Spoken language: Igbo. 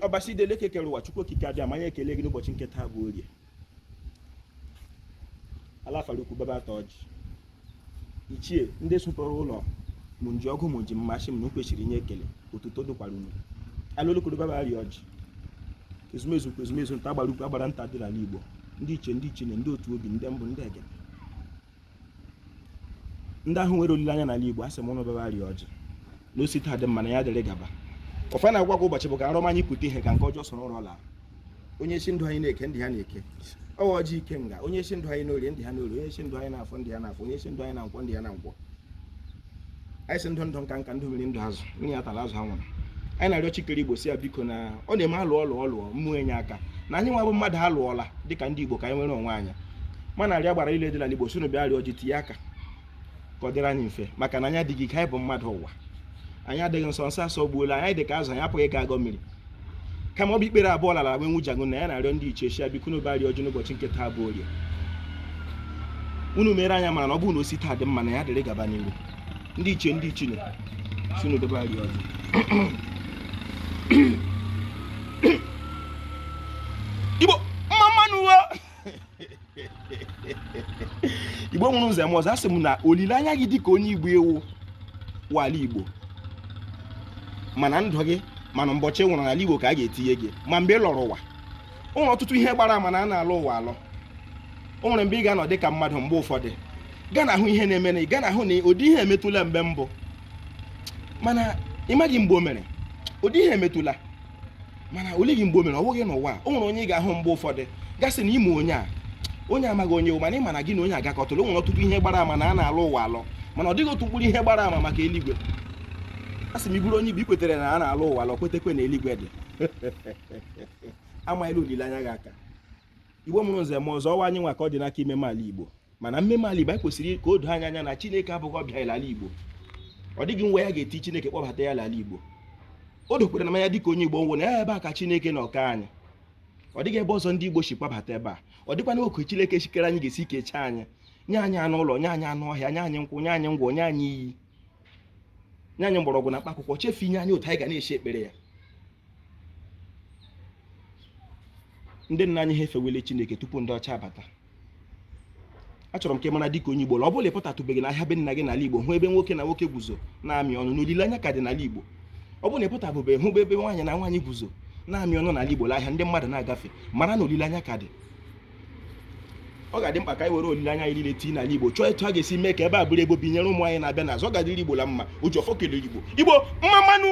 ọbasi dele kekere ụwa Chukwu okike abịa ma anyị ekele gị n'ụbọchị nke taa bụ Orie Alafaruku Babata Ọjị ichie ndị supụrụ ụlọ mụ nji ọgụ mụ nji mmasị m na kwesịrị inye ekele otuto dụkwara unu alụlụkuru Babari Ọjị ezumezu nta agbara ukwu agbara nta dị n'ala Igbo ndị iche ndị otu obi ndị mbụ ndị ege ndị ahụ nwere olileanya n'ala Igbo asị m ụnụ Babari Ọjị na osi taa dị mma na ya dịrị gaba ọfa na-agwa gwa ụbọchị bụ ka arụm anyị pụta ihe ka nke ọjọọ soro ụlọ ọla onye isi ndụ anyị na-eke ndị ha na-eke ọwa ọjị ike nga onye isi ndụ anyị n'orie ndị ha n'orie onye isi ndụ anyị na-afọ ndị ha na-afọ onye isi ndụ anyị na nkwọ ndị ha na nkwọ anyị si ndụ nka ndụ mmiri ndụ azụ nri ya tara azụ ha nwụrụ anyị na-arịọ Chikere Igbo si ya biko na ọ na-eme alụọ mmụọ enye aka na anyị nwa bụ mmadụ ha lụọla dịka ndị Igbo ka anyị nwere onwe anyị mana arịa gbara ile dị n'ala Igbo sunu bịa rịọ Ọjị tinye aka ka ọ dịrị anyị mfe maka na anyị adịghị ike anyị bụ mmadụ ụwa anyị adịghị nsọ asọ gbuola anyị dị ka azụ anyị apụghị ịga agọ mmiri kama ọ bụ ikpere abụọ lara nwe nwujago na ya na-arịọ ndị iche echia biko n'Obari Ọjị n'ụbọchị nke taa bụ Orie unu mere anya mara na ọ bụrụ na osi taa dị mma na ya dịrị gaba n'iru ndị iche si n'Obari Ọjị Igbo mmanụ Igbo nwere ụzọ m ọzọ asị m na olileanya gị dịka onye Igbo ewu wala Igbo mana ndụ gị mana mbọchị nwụrụ n'ala Igbo ka a ga-etinye gị ma mgbe ị lọrọ ụwa o nwere ọtụtụ ihe gbara ama na a na-alụ ụwa alọ o nwere mgbe ị ga-anọ dị ka mmadụ mgbe ụfọdụ gaa na ahụ ihe na-eme na ị gaa na ahụ na ụdị ihe emetụla mgbe mbụ mana ị maghị mgbe o mere ụdị ihe emetụla mana oleghị mgbe o mere ọ bụghị n'ụwa o nwere onye ị ga-ahụ mgbe ụfọdụ gasị na ime onye amaghị onye mana ị mana gị na onye agakọtụrụ o nwere ọtụtụ ihe gbara ama na a na-alụ ụwa alọ mana ọ dịghị otu mkpụrụ ihe gbara ama maka eluigwe a sị m iburu onye Igbo ikwetere na a na-alụ ụwa alọ kwetekwe na eluigwe dị amaghịla olileanya gị aka Igbo mụrụ nze ma ọzọ ọwa anyị nwa ka ọ dị n'aka ime ala Igbo mana mmemme ala Igbo anyị kwesịrị ka o doo anya na Chineke abụghị ọbịa ala Igbo ọ dịghị nwa ya ga-eti Chineke kpọbata ya ala Igbo o dokwere na manya dịka onye Igbo nwụ na ya ebe a ka Chineke na ọka anyị ọ dịghị ebe ọzọ ndị Igbo si kpọbata ebe a ọ dịkwa na oku Chineke chikere anyị ga-esi kecha anyị nye anyị anụ ụlọ nye anyị anụ ọhịa nye anyị nkwụ nye anyị ngwọ nye anyị iyi nye anyị mgbọrọgwụ na mkpa akwụkwọ chefu inye anyị otu anyị ga na-eche ekpere ya ndị nna anyị ha efewele Chineke tupu ndị ọcha abata achọrọ m ka ị mara dịka onye Igbo ọ bụla ịpụtatụbeghị n'ahịa be nna gị n'ala Igbo hụ ebe nwoke na nwoke guzo na-amị ọnụ na olileanya ka dị n'ala Igbo ọ bụrụ na ịpụtabụbeghị hụ ebe nwaanyị na nwaanyị guzo na-amị ọnụ n'ala Igbo n'ahịa ndị mmadụ na-agafe mara na olileanya ka dị ọ ga-adị mkpa ka anyị were olileanya anyị niile tii n'ala Igbo chọọ etu a ga-esi mee ka ebe a bụrụ ebe obi nyere ụmụ anyị na-abịa n'azụ ọ ga-adịrị Igbo la mma o ji ọfọ kelere Igbo mmanụ